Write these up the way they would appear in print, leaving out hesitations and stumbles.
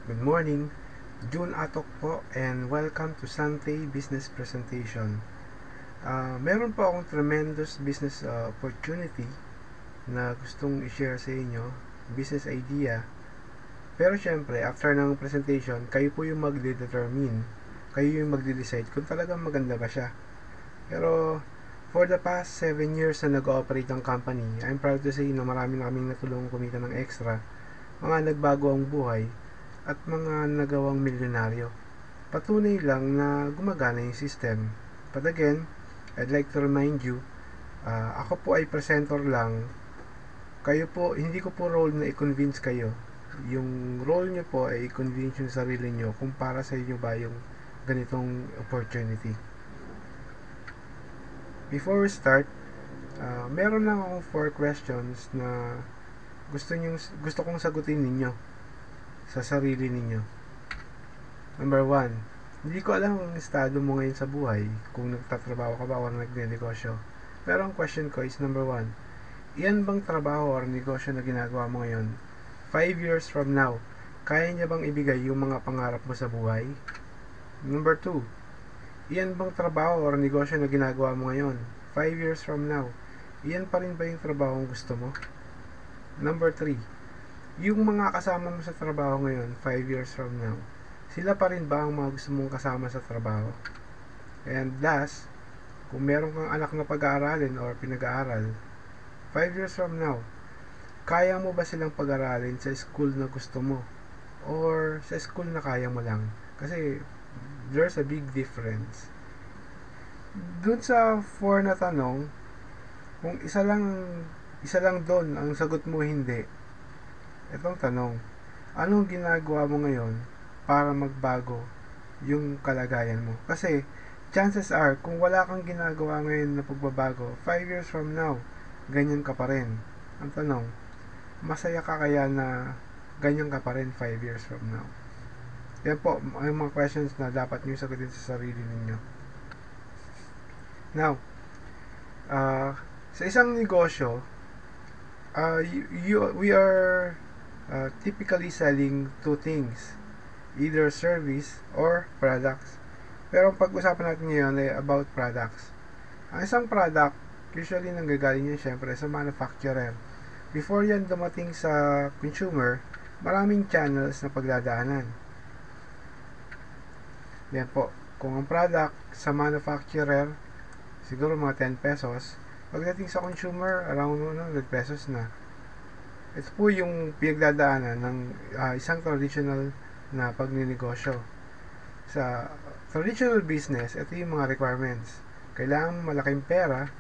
Good morning, June Atok po and welcome to Sante Business Presentation. Meron po akong tremendous business opportunity na gustong i-share sa inyo, business idea. Pero syempre, after ng presentation, kayo po yung magde-determine, kayo yung magde-decide kung talagang maganda ba siya. Pero for the past 7 years na nag-ooperate ang company, I'm proud to say na marami na kaming natulungan kumita ng extra, mga nagbago ang buhay, at mga nagawang milyonaryo. Patunay lang na gumagana yung system. But again, I'd like to remind you, ako po ay presenter lang. Kayo po, hindi ko po role na i-convince kayo. Yung role nyo po ay i-convince yung sarili nyo kung para sa inyo ba yung ganitong opportunity. Before we start, meron lang akong 4 questions na gusto kong sagutin ninyo sa sarili ninyo. Number 1, hindi ko alam ang estado mo ngayon sa buhay, kung nagtatrabaho ka ba o nagnenegosyo. Pero ang question ko is number 1, iyan bang trabaho o negosyo na ginagawa mo ngayon 5 years from now, kaya niya bang ibigay yung mga pangarap mo sa buhay? Number 2, iyan bang trabaho o negosyo na ginagawa mo ngayon 5 years from now, iyan pa rin ba yung trabaho ang gusto mo? Number 3, yung mga kasama mo sa trabaho ngayon 5 years from now, sila pa rin ba ang mga gusto mong kasama sa trabaho? And last, kung meron kang anak na pag-aaralin or pinag-aaral 5 years from now, kaya mo ba silang pag-aralin sa school na gusto mo or sa school na kaya mo lang? Kasi there's a big difference. Dun sa 4 na tanong, kung isa lang doon ang sagot mo hindi, itong tanong, anong ginagawa mo ngayon para magbago yung kalagayan mo? Kasi chances are, kung wala kang ginagawa ngayon na pagbabago, 5 years from now, ganyan ka pa rin. Ang tanong, masaya ka kaya na ganyan ka pa rin 5 years from now? Yan po, ay mga questions na dapat nyo sagutin sa sarili ninyo. Now, sa isang negosyo, we are typically selling 2 things, either service or products. Pero ang pag-usapan natin ngayon ay about products. Ang isang product, usually nanggagaling yan syempre sa manufacturer. Before yan dumating sa consumer, maraming channels na pagdadaanan. Yan po, kung ang product sa manufacturer, siguro mga 10 pesos, pagdating sa consumer, around 100 pesos na. Ito po yung pinagdadaanan ng isang traditional na pagninegosyo. Sa traditional business, ito yung mga requirements. Kailangan malaking pera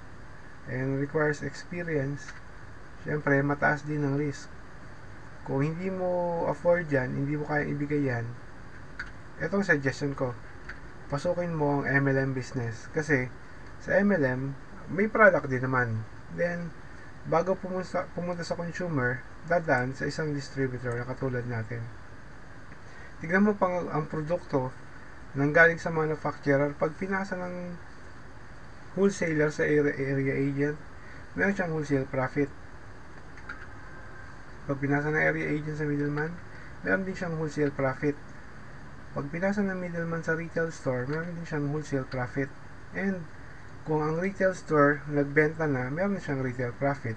and requires experience. Siyempre, mataas din ang risk. Kung hindi mo afford yan, hindi mo kaya ibigay yan, itong suggestion ko, pasukin mo ang MLM business. Kasi sa MLM, may product din naman. Then, bago pumunta sa consumer, dadaan sa isang distributor na katulad natin. Tignan mo pang ang produkto nanggaling sa manufacturer, pag pinasa ng wholesaler sa area agent, meron siyang wholesale profit. Pag pinasa ng area agent sa middleman, meron din siyang wholesale profit. Pag pinasa ng middleman sa retail store, meron din siyang wholesale profit. And kung ang retail store nagbenta na, meron siyang retail profit.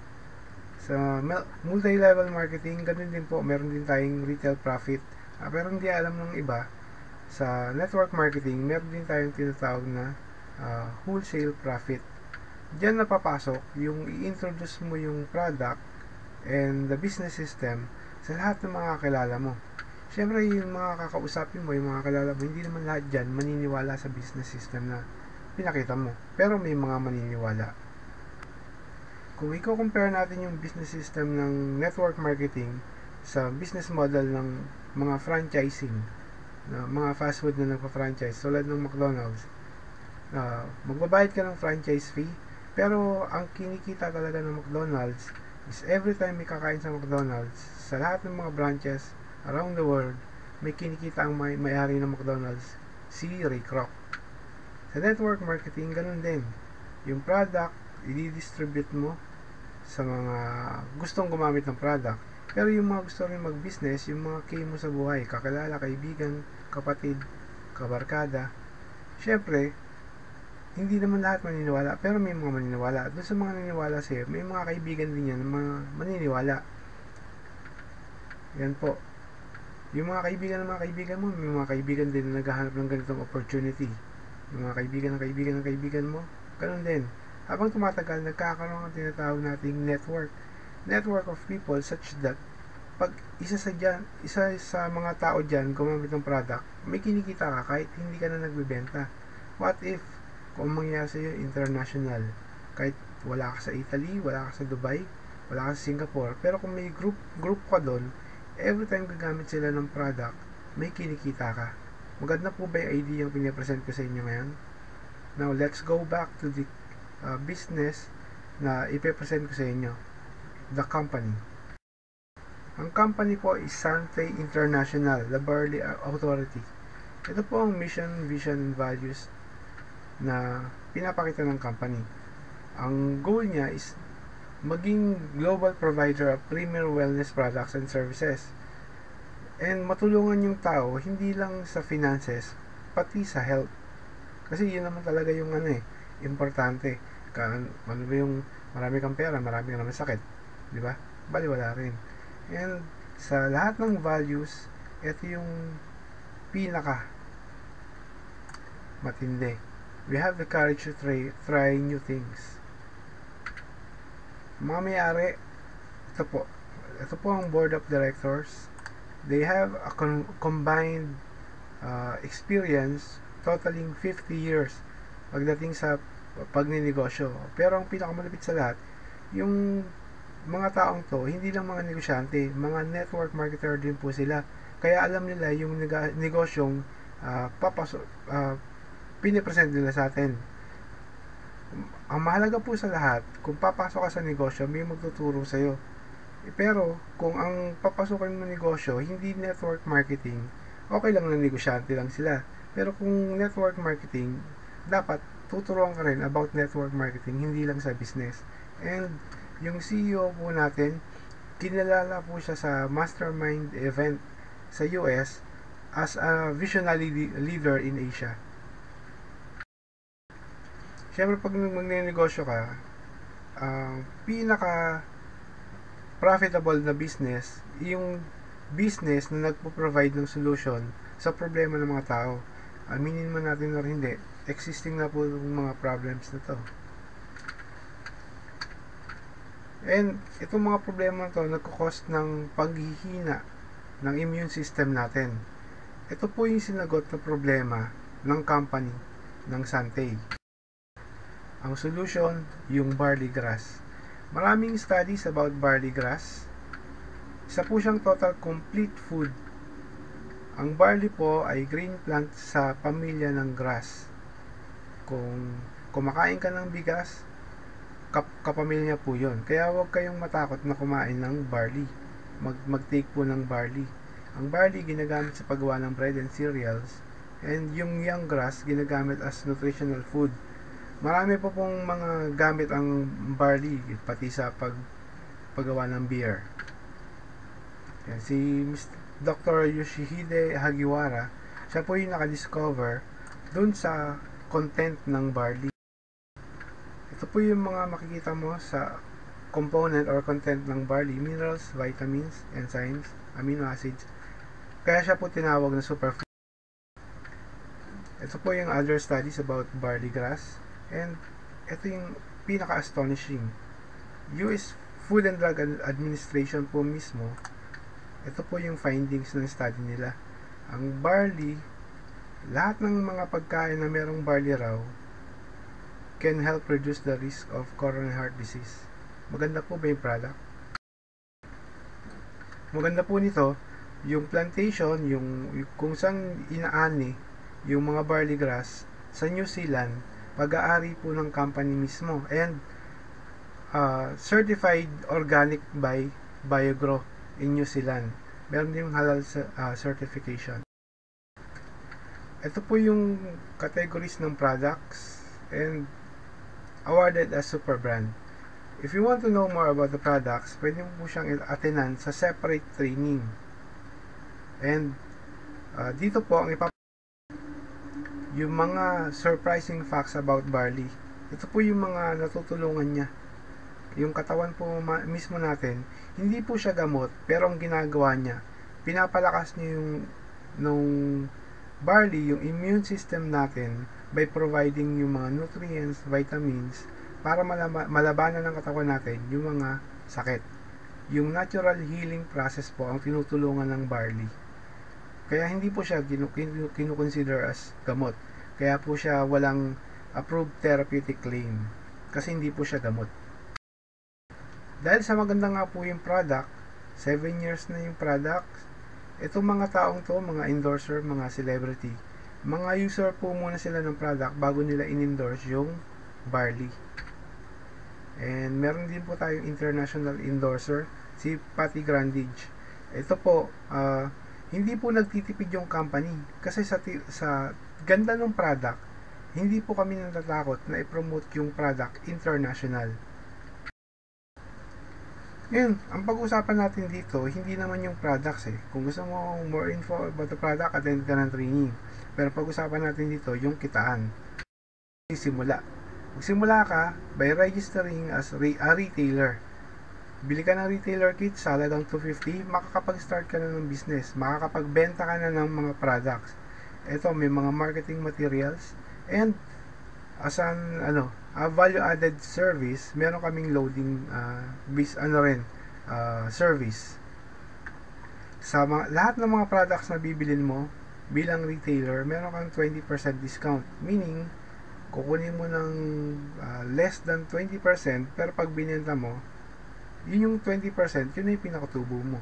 Sa multi-level marketing, ganun din po, meron din tayong retail profit. Pero hindi alam ng iba, sa network marketing, meron din tayong tinatawag na wholesale profit. Diyan napapasok yung i-introduce mo yung product and the business system sa lahat ng mga kakilala mo. Siyempre, yung mga kakausapin mo, yung mga kakilala mo, hindi naman lahat dyan maniniwala sa business system na pinakita mo. Pero may mga maniniwala. Kung i-compare natin yung business system ng network marketing sa business model ng mga franchising, na mga fast food na nagpa-franchise, tulad ng McDonald's, magbabayad ka ng franchise fee, pero ang kinikita talaga ng McDonald's is every time may kakain sa McDonald's, sa lahat ng mga branches around the world, may kinikita ang may-ari ng McDonald's, si Ray Kroc. Sa network marketing, ganun din. Yung product, i-distribute mo sa mga gustong gumamit ng product. Pero yung mga gusto rin mag-business, yung mga key mo sa buhay, kakilala, kaibigan, kapatid, kabarkada, syempre, hindi naman lahat maniniwala, pero may mga maniniwala. Doon sa mga naniniwala sa'yo, may mga kaibigan din yan na mga maniniwala. Yan po. Yung mga kaibigan ng mga kaibigan mo, may mga kaibigan din na naghahanap ng ganitong opportunity. Yung mga kaibigan ng kaibigan ng kaibigan mo, ganun din. Habang tumatagal, nagkakaroon ng tinatawag nating network of people such that pag isa sa mga tao dyan gumamit ng product, may kinikita ka kahit hindi ka na nagbebenta. What if kung mangyayari sa iyo international, kahit wala ka sa Italy, wala ka sa Dubai, wala ka sa Singapore, pero kung may group ka doon, every time gagamit sila ng product, may kinikita ka. Maganda po ba yung idea yung pinapresent ko sa inyo ngayon? Now let's go back to the business na ipipresent ko sa inyo. The company. Ang company po is Sante International, the Barley Authority. Ito po ang mission, vision, and values na pinapakita ng company. Ang goal niya is maging global provider of premier wellness products and services. And matulungan yung tao, hindi lang sa finances, pati sa health. Kasi yun naman talaga yung importante. Ano ba yung marami kang pera, marami kang naman sakit. Di ba? Baliwala rin. And sa lahat ng values, ito yung pinaka matindi. We have the courage to try new things. Mga may-ari, ito po ang board of directors. They have a combined experience totaling 50 years pagdating sa pagninegosyo. Pero ang pinakamalapit sa lahat, yung mga taong to, hindi lang mga negosyante, mga network marketer din po sila. Kaya alam nila yung negosyong pinipresent nila sa atin. Ang mahalaga po sa lahat, kung papasok ka sa negosyo, may magtuturo sa'yo. Pero, kung ang papasukin mo negosyo, hindi network marketing, okay lang na negosyante lang sila. Pero kung network marketing, dapat tuturuan ka rin about network marketing, hindi lang sa business. And, yung CEO po natin, kinalala po siya sa mastermind event sa US as a visionary leader in Asia. Siyempre, pag magnenegosyo ka, pinaka profitable na business, yung business na nagpo-provide ng solution sa problema ng mga tao. Aminin man natin na hindi, existing na po yung mga problems na to. And itong mga problema na to, nagkukos ng paghihina ng immune system natin. Ito po yung sinagot na problema ng company ng Sante. Ang solution, yung barley grass. Maraming studies about barley grass. Isa po siyang total complete food. Ang barley po ay green plant sa pamilya ng grass. Kung kumakain ka ng bigas, kapamilya po yun. Kaya huwag kayong matakot na kumain ng barley. Mag-take po ng barley. Ang barley ginagamit sa paggawa ng bread and cereals, and yung young grass ginagamit as nutritional food. Marami po pong mga gamit ang barley, pati sa paggawa ng beer. Yan, si Dr. Yoshihide Hagiwara, siya po yung nakadiscover dun sa content ng barley. Ito po yung mga makikita mo sa component or content ng barley: minerals, vitamins, enzymes, amino acids. Kaya siya po tinawag na superfood. Ito po yung other studies about barley grass. And ito yung pinaka-astonishing. US Food and Drug Administration po mismo, ito po yung findings ng study nila. Ang barley, lahat ng mga pagkain na merong barley raw, can help reduce the risk of coronary heart disease. Maganda po ba yung product? Maganda po nito, yung plantation, yung kung saan inaani yung mga barley grass sa New Zealand, pag-aari po ng company mismo, and certified organic by BioGrow in New Zealand. Meron din halal certification. Ito po yung categories ng products and awarded as super brand. If you want to know more about the products, pwede mo po siyang attenan sa separate training. And dito po ang yung mga surprising facts about barley. Ito po yung mga natutulungan niya. Yung katawan po mismo natin, hindi po siya gamot, pero ang ginagawa niya, pinapalakas niya nung barley, yung immune system natin by providing yung mga nutrients, vitamins, para malabanan ng katawan natin yung mga sakit. Yung natural healing process po ang tinutulungan ng barley. Kaya hindi po siya kinukonsider as gamot. Kaya po siya walang approved therapeutic claim. Kasi hindi po siya gamot. Dahil sa maganda nga po yung product, 7 years na yung product, itong mga taong to, mga endorser, mga celebrity, mga user po muna sila ng product bago nila in-endorse yung barley. And meron din po tayong international endorser, si Patty Grandage. Ito po, hindi po nagtitipid yung company kasi sa ganda ng product, hindi po kami natatakot na i-promote yung product international. Ngayon, ang pag-usapan natin dito, hindi naman yung products Kung gusto mo more info about the product, attend ka ng training. Pero pag-usapan natin dito, yung kitaan. Magsimula ka by registering as a retailer. Bili ka ng retailer kit sa halagang $250, makakapag-start ka na ng business, makakapagbenta ka na ng mga products. Ito, may mga marketing materials, and as a value-added service, meron kaming loading service. Sa lahat ng mga products na bibilin mo, bilang retailer, meron kang 20% discount. Meaning, kukunin mo ng less than 20%, pero pag binenta mo, yun yung 20%, yun na yung pinakatubo mo.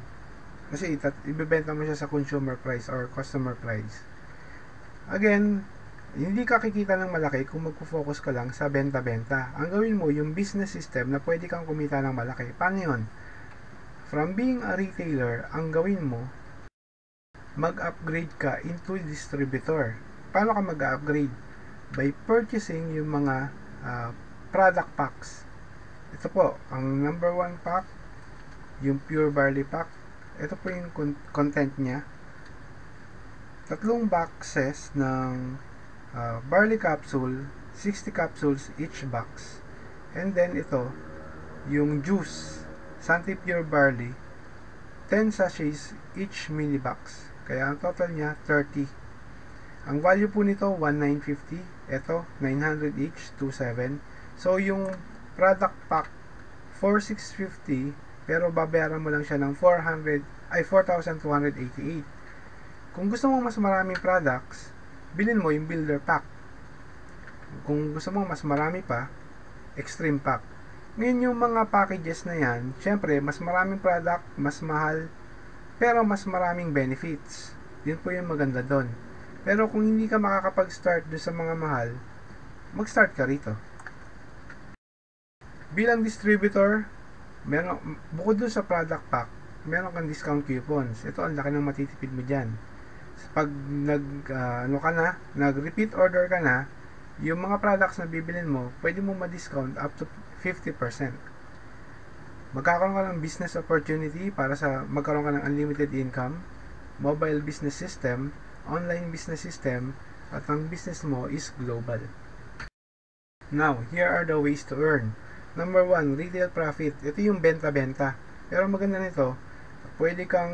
Kasi ibebenta mo siya sa consumer price or customer price. Again, hindi ka kikita ng malaki kung magpo-focus ka lang sa benta-benta. Ang gawin mo, yung business system na pwede kang kumita ng malaki. Paano yun? From being a retailer, ang gawin mo, mag-upgrade ka into distributor. Paano ka mag-upgrade? By purchasing yung mga product packs. Ito po, ang number 1 pack, yung pure barley pack. Ito po yung content niya. 3 boxes ng barley capsule, 60 capsules each box. And then ito, yung juice, Santi Pure Barley, 10 sachets each mini box. Kaya ang total niya, 30. Ang value po nito, 1,950. Ito, 900 each, 2,700. So, yung product pack 4,650 pero babayaran mo lang siya ng 4,288. Kung gusto mo mas maraming products, bilhin mo yung builder pack. Kung gusto mo mas marami pa, extreme pack. Ngayon yung mga packages na yan, syempre mas maraming product, mas mahal, pero mas maraming benefits. Yun po yung maganda doon. Pero kung hindi ka makakapag-start doon sa mga mahal, mag-start ka rito. Bilang distributor, bukod dun sa product pack, meron kang discount coupons. Ito, ang laki ng matitipid mo dyan. Pag nag-repeat order ka na, yung mga products na bibilin mo, pwede mo ma-discount up to 50%. Magkakaroon ka ng business opportunity para sa magkaroon ka ng unlimited income, mobile business system, online business system, at ang business mo is global. Now, here are the ways to earn. Number 1, retail profit. Ito yung benta-benta. Pero maganda nito, pwede kang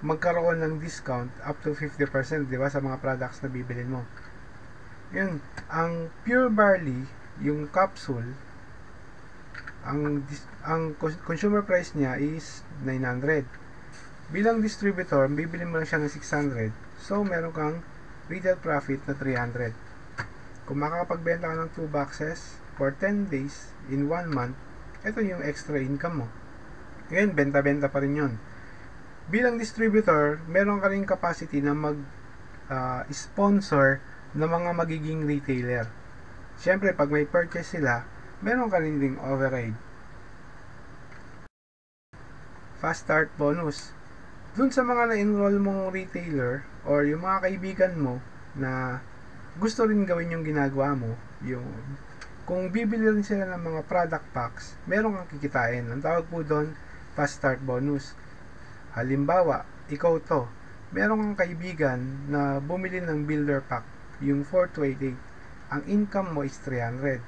magkaroon ng discount up to 50%, di ba, sa mga products na bibilin mo. Yun, ang pure barley, yung capsule, ang consumer price niya is 900. Bilang distributor, bibilin mo lang siya ng 600. So, meron kang retail profit na 300. Kung makakapagbenta ka ng 2 boxes for 10 days in 1 month, ito yung extra income mo. Ngayon, benta-benta pa rin yun. Bilang distributor, meron ka rin capacity na mag-sponsor ng mga magiging retailer. Siyempre, pag may purchase sila, meron ka rin ding override. Fast start bonus. Dun sa mga na-enroll mong retailer or yung mga kaibigan mo na gusto rin gawin yung ginagawa mo, yung kung bibili rin sila ng mga product packs, meron kang kikitain. Ang tawag po doon, fast start bonus. Halimbawa, ikaw to, meron kang kaibigan na bumili ng builder pack, yung 4288. Ang income mo is 300.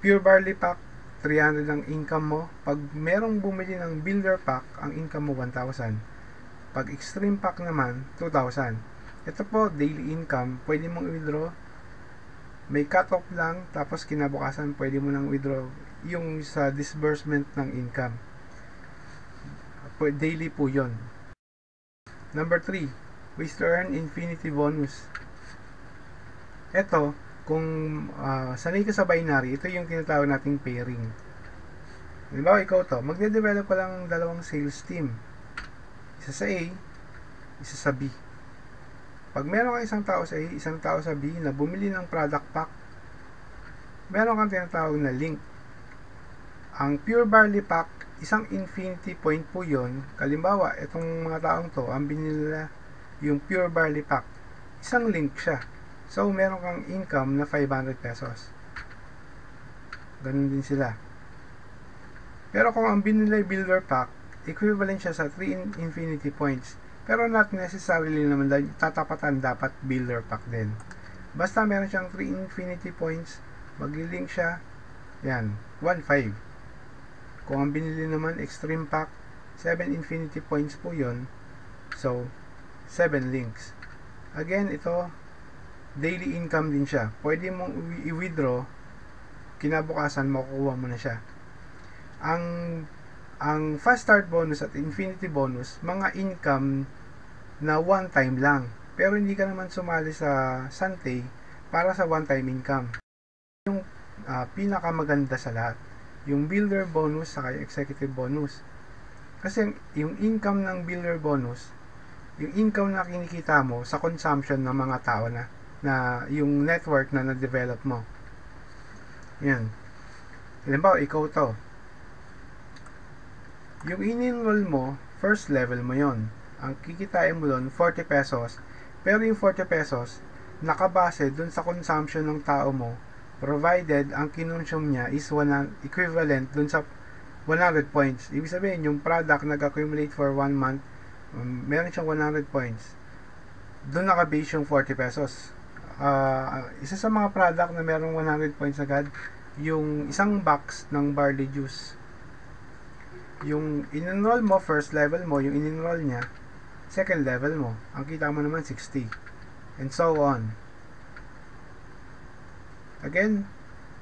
Pure barley pack, 300 ang income mo. Pag merong bumili ng builder pack, ang income mo 1,000. Pag extreme pack naman, 2,000. Ito po, daily income, pwede mong withdraw. May cut-off lang, tapos kinabukasan pwede mo nang withdraw yung sa disbursement ng income. Daily po yon. Number 3, ways to earn infinity bonus. Ito, kung sanay ka sa binary, ito yung tinatawag nating pairing. Halimbawa, ikaw to, magde-develop ka lang dalawang sales team. Isa sa A, isa sa B. Pag meron ka isang tao sa A, isang tao sa B na bumili ng product pack, meron kang tinatawag na link. Ang pure barley pack, isang infinity point po yon. Kalimbawa, itong mga taong to, ang binili nila yung pure barley pack, isang link siya. So, meron kang income na 500 pesos. Ganun din sila. Pero kung ang binili builder pack, equivalent siya sa 3 infinity points. Pero not necessarily naman tatapatan dapat builder pack din. Basta meron siyang 3 infinity points, maglilink siya, yan, 1.5. Kung ang binili naman extreme pack, 7 infinity points po yon. So, 7 links. Again, ito, daily income din siya. Pwede mong i-withdraw, kinabukasan makukuha mo na siya. Ang fast start bonus at infinity bonus, mga income na one time lang. Pero hindi ka naman sumali sa Sante para sa one time income. Yung pinakamaganda sa lahat, yung builder bonus saka yung executive bonus. Kasi yung income ng builder bonus, yung income na kinikita mo sa consumption ng mga tao na yung network na na-develop mo. Yan. Halimbawa, ikaw to. Yung in-enroll mo, first level mo yon. Ang kikitain mo doon, 40 pesos. Pero yung 40 pesos, nakabase dun sa consumption ng tao mo, provided ang kinonsume niya is equivalent dun sa 100 points. Ibig sabihin, yung product nag-accumulate for 1 month, meron siyang 100 points. Doon nakabase yung 40 pesos. Isa sa mga product na merong 100 points agad, yung isang box ng barley juice. Yung in-enroll mo, first level mo, yung in-enroll niya, second level mo. Ang kita mo naman 60. And so on. Again,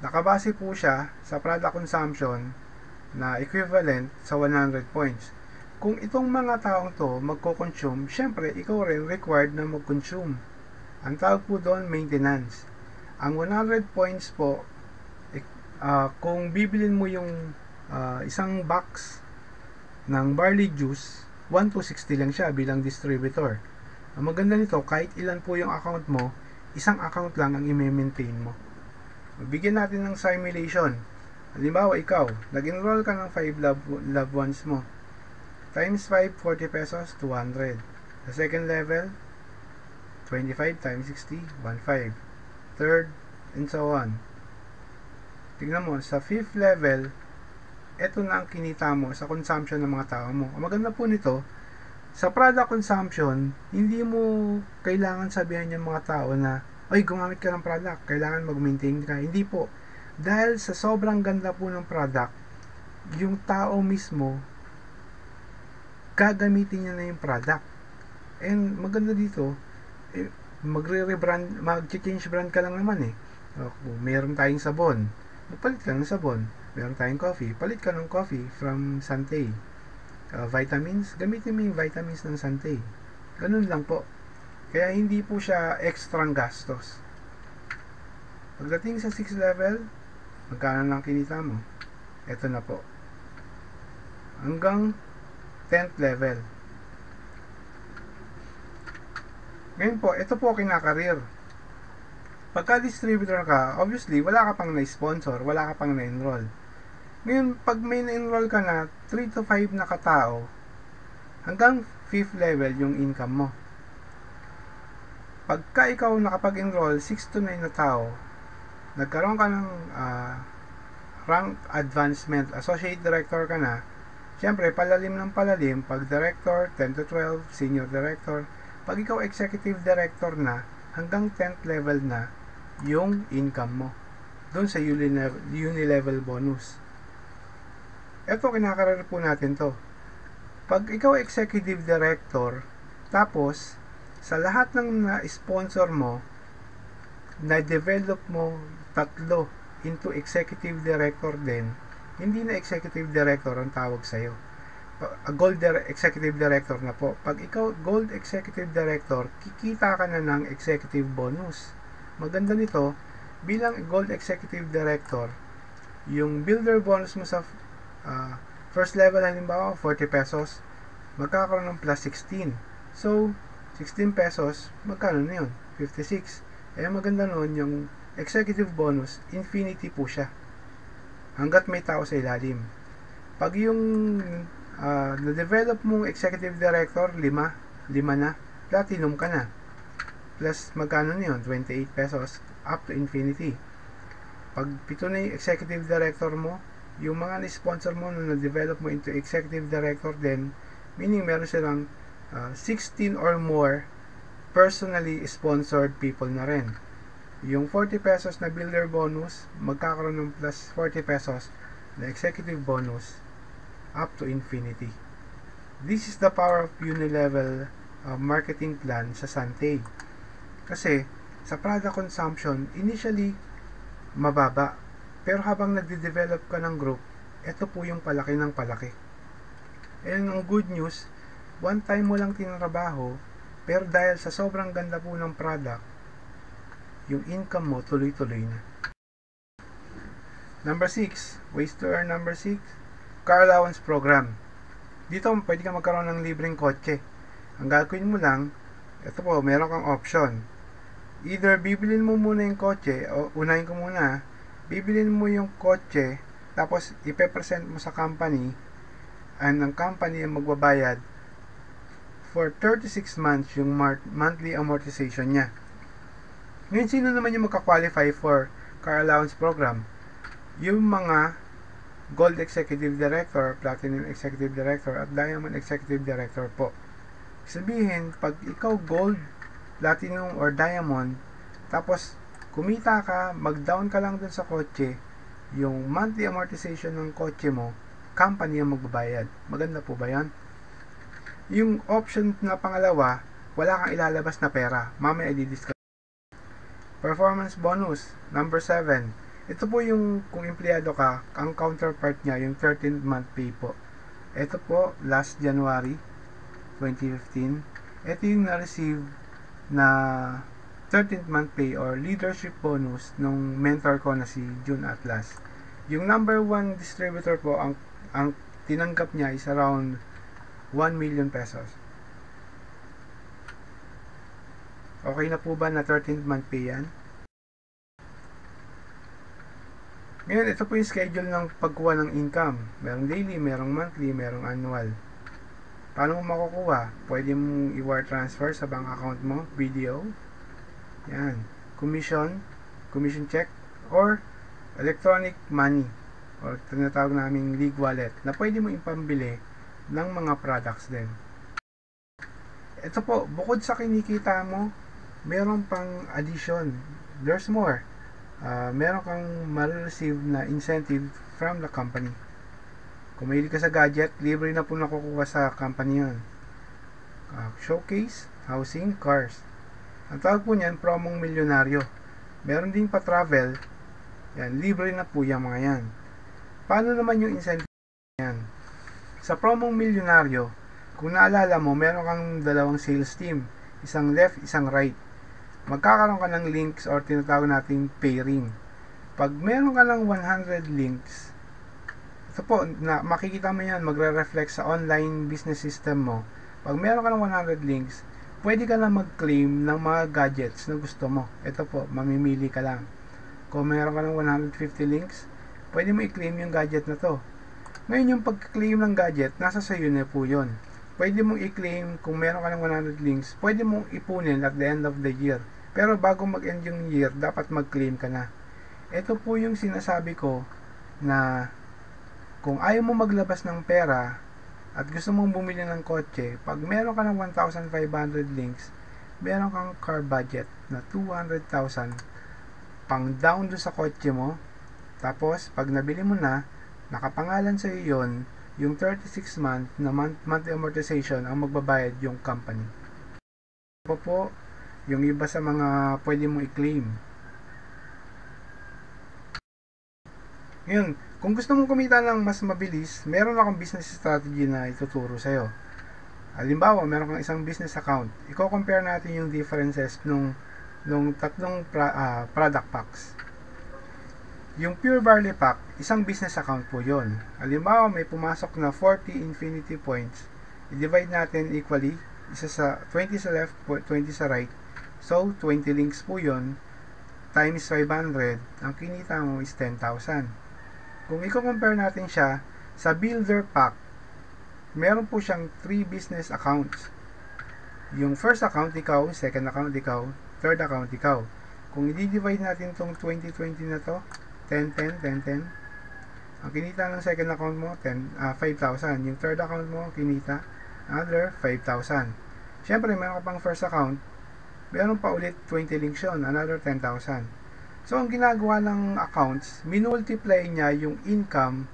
nakabase po siya sa product consumption na equivalent sa 100 points. Kung itong mga taong to magko-consume, syempre ikaw rin required na mag-consume. Ang tawag po doon, maintenance. Ang 100 points po, kung bibilin mo yung isang box ng barley juice, 1 to 60 lang siya bilang distributor. Ang maganda nito, kahit ilan po yung account mo, isang account lang ang i-maintain mo. Bigyan natin ng simulation. Halimbawa, ikaw, nag-enroll ka ng 5 loved ones mo. Times 5, 40 pesos, 200. Sa second level, 25 times 60, 1.5. Third, and so on. Tignan mo, sa fifth level, eto na ang kinita mo sa consumption ng mga tao mo. Ang maganda po nito, sa product consumption, hindi mo kailangan sabihan yung mga tao na, ay, gumamit ka ng product, kailangan mag-maintain ka. Hindi po. Dahil sa sobrang ganda po ng product, yung tao mismo, gagamitin niya na yung product. And maganda dito, magre-rebrand, mag-change brand ka lang naman eh. Kung meron tayong sabon, palit ka ng sabon. Meron tayong coffee, palit ka ng coffee from Sante. Vitamins, gamitin mo yung vitamins ng Sante. Ganun lang po. Kaya hindi po siya extrang gastos. Pagdating sa 6th level, magkano lang kinita mo? Ito na po. Hanggang 10th level. Ngayon po, ito po kinakareer. Pagka-distributor ka, obviously, wala ka pang na-sponsor, wala ka pang na-enroll. Ngayon, pag may na-enroll ka na, 3 to 5 na katao, hanggang 5th level yung income mo. Pagka ikaw nakapag-enroll, 6 to 9 na tao, nagkaroon ka ng rank advancement, associate director ka na, syempre, palalim ng palalim, pag director, 10 to 12, senior director, pag ikaw executive director na, hanggang 10th level na, yung income mo, doon sa uni-level bonus. Ito, kinakaroon po natin to. Pag ikaw executive director, tapos, sa lahat ng na-sponsor mo, na-develop mo tatlo into executive director din, hindi na executive director ang tawag sa'yo. Gold executive director na po. Pag ikaw gold executive director, kikita ka na ng executive bonus. Maganda nito, bilang gold executive director, yung builder bonus mo sa first level, halimbawa 40 pesos, magkakaroon ng plus 16. So, 16 pesos, magkano na yun? 56. Maganda nun, yung executive bonus, infinity po siya. Hanggat may tao sa ilalim. Pag yung na-develop mong executive director, 5 na, platinum ka na. Plus, magkano na yun? 28 pesos, up to infinity. Pag 7 na yung executive director mo, yung mga na-sponsor mo na na-develop mo into executive director din, meaning meron silang 16 or more personally sponsored people na rin. Yung 40 pesos na builder bonus, magkakaroon ng plus 40 pesos na executive bonus up to infinity. This is the power of uni-level marketing plan sa Santay. Kasi, sa product consumption, initially, mababa. Pero habang nagde-develop ka ng group, ito po yung palaki ng palaki. And ang good news, one time mo lang tinrabaho, pero dahil sa sobrang ganda po ng product, yung income mo tuloy-tuloy na. Number 6, ways to earn. Number 6, car allowance program. Dito, pwede ka magkaroon ng libreng kotse. Ang gagawin mo lang, ito po, meron kang option. Either bibilin mo muna yung kotse, o unahin ko muna, bibilin mo yung kotse, tapos ipe-present mo sa company, and ang company ang magbabayad for 36 months yung monthly amortization niya. Ngayon, sino naman yung magka-qualify for car allowance program? Yung mga Gold Executive Director, Platinum Executive Director, at Diamond Executive Director po. Sabihin, pag ikaw Gold, Platinum, or Diamond, tapos kumita ka, mag-down ka lang dun sa kotse, yung monthly amortization ng kotse mo, company ang magbabayad. Maganda po ba yan? Yung option na pangalawa, wala kang ilalabas na pera. Mamaya i-discuss. Performance bonus, number 7. Ito po yung kung empleyado ka, ang counterpart niya, yung 13th month pay po. Ito po, last January 2015. Ito yung na-receive na 13th month pay or leadership bonus nung mentor ko na si June Atlas. Yung number 1 distributor po, ang tinanggap niya is around 1 million pesos. Okay na po ba na 13th month pay yan? Ngayon, ito po yung schedule ng pagkuha ng income. Merong daily, merong monthly, merong annual. Paano mo makukuha? Pwede mong i-wire transfer sa bank account mo, video. Yan. Commission check, or electronic money, or tinatawag naming league wallet, na pwede mo ipambili ng mga products din. Ito po, bukod sa kinikita mo, meron pang addition. There's more. Meron kang ma-receive na incentive from the company. Kung mahilig ka sa gadget, libre na po nakukuha sa company yun. Showcase, housing, cars. Ang tawag po niyan, promong milyonaryo. Meron din pa travel. Yan, libre na po yung mga yan. Paano naman yung incentive yan? Sa promong milyonaryo, kung naalala mo, meron kang dalawang sales team. Isang left, isang right. Magkakaroon ka ng links or tinatawag nating pairing. Pag meron ka ng 100 links, ito po, makikita mo yan, magre-reflect sa online business system mo. Pag meron ka ng 100 links, pwede ka na mag-claim ng mga gadgets na gusto mo. Ito po, mamimili ka lang. Kung meron ka ng 150 links, pwede mo i-claim yung gadget na to. Ngayon, yung pag-claim ng gadget, nasa sayo na po yun. Pwede mong i-claim kung meron ka ng 100 links, pwede mong ipunin at the end of the year. Pero bago mag-end yung year, dapat mag-claim ka na. Ito po yung sinasabi ko na kung ayaw mo maglabas ng pera at gusto mong bumili ng kotse, pag meron ka ng 1,500 links, meron kang car budget na 200,000 pang down do sa kotse mo. Tapos, pag nabili mo na, nakapangalan sa iyo yon, yung 36 month na monthly amortization ang magbabayad yung company. Ito po yung iba sa mga pwede mong i-claim. Ngayon, kung gusto mong kumita ng mas mabilis, meron akong business strategy na ituturo sa'yo. Halimbawa, meron kang isang business account. I-compare natin yung differences nung tatlong product packs. Yung Pure Barley Pack, isang business account po yon. Halimbawa, may pumasok na 40 infinity points. I-divide natin equally. Isa sa 20 sa left, 20 sa right. So, 20 links po yon times 500. Ang kinita mo is 10,000. Kung i-compare natin siya sa Builder Pack, meron po siyang 3 business accounts. Yung first account, ikaw. Second account, ikaw. Third account, ikaw. Kung i-divide natin tong 2020 na to, 10, 10, 10, 10. Ang kinita ng second account mo, 5,000. Yung third account mo, kinita, another 5,000. Siyempre, meron ka pang first account, meron pa ulit 20 links yun, another 10,000. So, ang ginagawa ng accounts, minultiply niya yung income,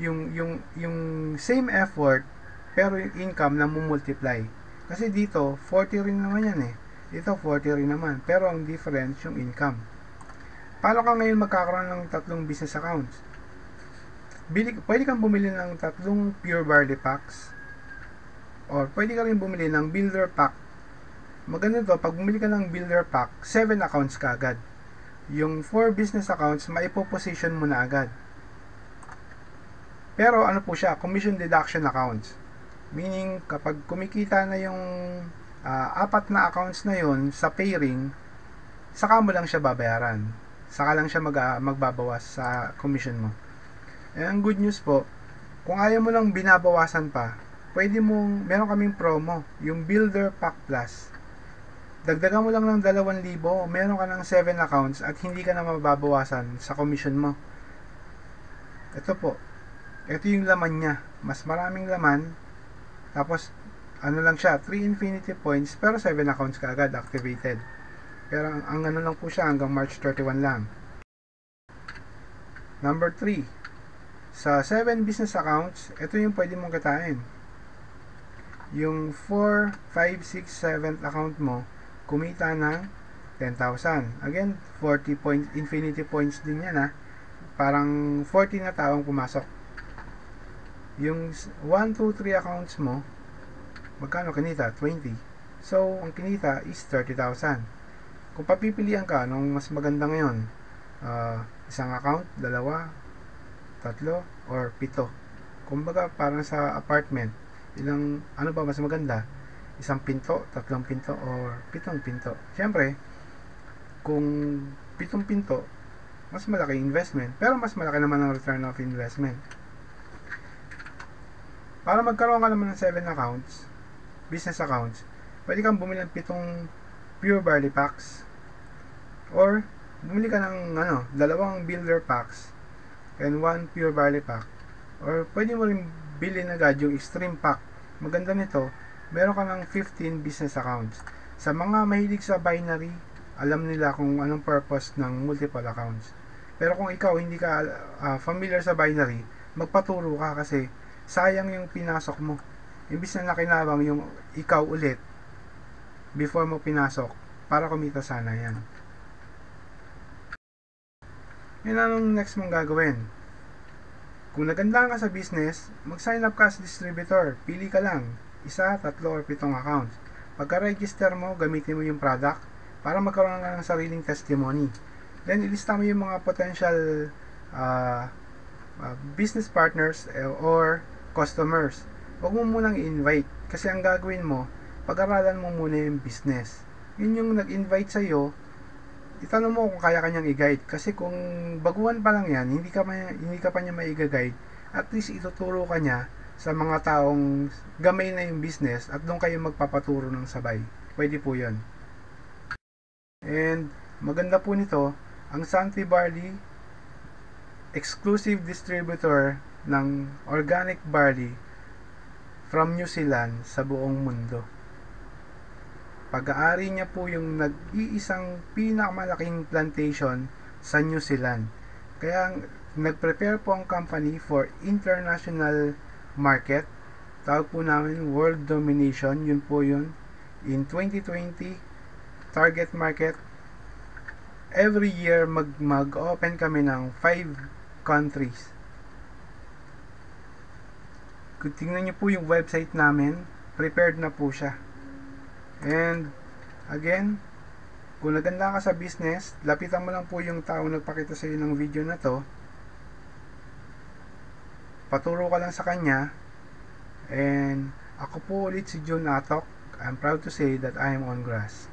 yung same effort, pero yung income na mumultiply. Kasi dito, 40 rin naman yan eh. Dito, 40 rin naman. Pero ang difference, yung income. Paano ka ngayon magkakaroon ng tatlong business accounts? Pwede kang bumili ng tatlong Pure Barley Packs, or pwede ka rin bumili ng Builder Pack. Maganda to, pag bumili ka ng Builder Pack, 7 accounts ka agad. Yung 4 business accounts, maipo-position mo na agad. Pero ano po siya, commission deduction accounts. Meaning, kapag kumikita na yung 4 na accounts na yun sa pairing, saka mo lang siya babayaran. Saka lang siya magbabawas sa commission mo. Ang good news po, kung ayaw mo lang binabawasan pa, meron kaming promo, yung Builder Pack Plus. Dagdagan mo lang ng 2,000, meron ka ng 7 accounts at hindi ka na mababawasan sa commission mo. Ito po, ito yung laman niya. Mas maraming laman, tapos ano lang siya, 3 infinity points, pero 7 accounts ka agad activated. Pero ang ano lang po siya, hanggang March 31 lang. Number 3, sa 7 business accounts, ito yung pwede mong kitain. Yung 4, 5, 6, 7th account mo, kumita ng 10,000. Again, 40 points, infinity points din yan ha. Parang 40 na taong pumasok. Yung 1, 2, 3 accounts mo, magkano kinita? 20. So, ang kinita is 30,000. Kung papipilian ka nung mas maganda ngayon, isang account, 2, 3, or 7. Kumbaga, parang sa apartment, ano ba mas maganda? Isang pinto, 3 pinto, or 7 pinto. Siyempre, kung 7 pinto, mas malaki investment, pero mas malaki naman ang return of investment. Para magkaroon ka naman ng 7 accounts, business accounts, pwede kang bumili ng 7 Pure Barley Packs, or bumili ka ng 2 Builder Packs and 1 Pure Barley Pack, or pwede mo rin bilhin agad yung Extreme Pack. Maganda nito, meron ka ng 15 business accounts. Sa mga mahilig sa binary, alam nila kung anong purpose ng multiple accounts. Pero kung ikaw hindi ka familiar sa binary, magpaturo ka kasi sayang yung pinasok mo. Imbis na nakinabang yung ikaw ulit before mo pinasok, para kumita sana yan. Yan anong next mong gagawin. Kung nagandaan ka sa business, mag-sign up ka sa distributor. Pili ka lang, 1, 3, or 7 accounts. Pagka-register mo, gamitin mo yung product para magkaroon ka ng sariling testimony. Then, ilista mo yung mga potential business partners or customers. Huwag mo munang i-invite kasi ang gagawin mo, pag-aralan mo muna yung business. Yun yung nag-invite sa'yo, itanong mo kung kaya kanyang i-guide. Kasi kung baguhan pa lang yan, hindi ka pa niya mai-guide, at least ituturo ka niya sa mga taong gamay na yung business at doon kayo magpapaturo ng sabay. Pwede po yun. And maganda po nito, Ang Santi Barley, exclusive distributor ng organic barley from New Zealand sa buong mundo. Pag-aari niya po yung nag-iisang pinakamalaking plantation sa New Zealand. Kaya nag-prepare po ang company for international market. Tawag po namin world domination. Yun po yun. In 2020, target market, every year mag-open kami ng 5 countries. Kung tingnan nyo po yung website namin, prepared na po siya. And again, kung naganda ka sa business, lapitan mo lang po yung tao nagpakita sa iyo ng video na to. Paturo ka lang sa kanya. And ako po ulit si June Atok. I'm proud to say that I am on grass.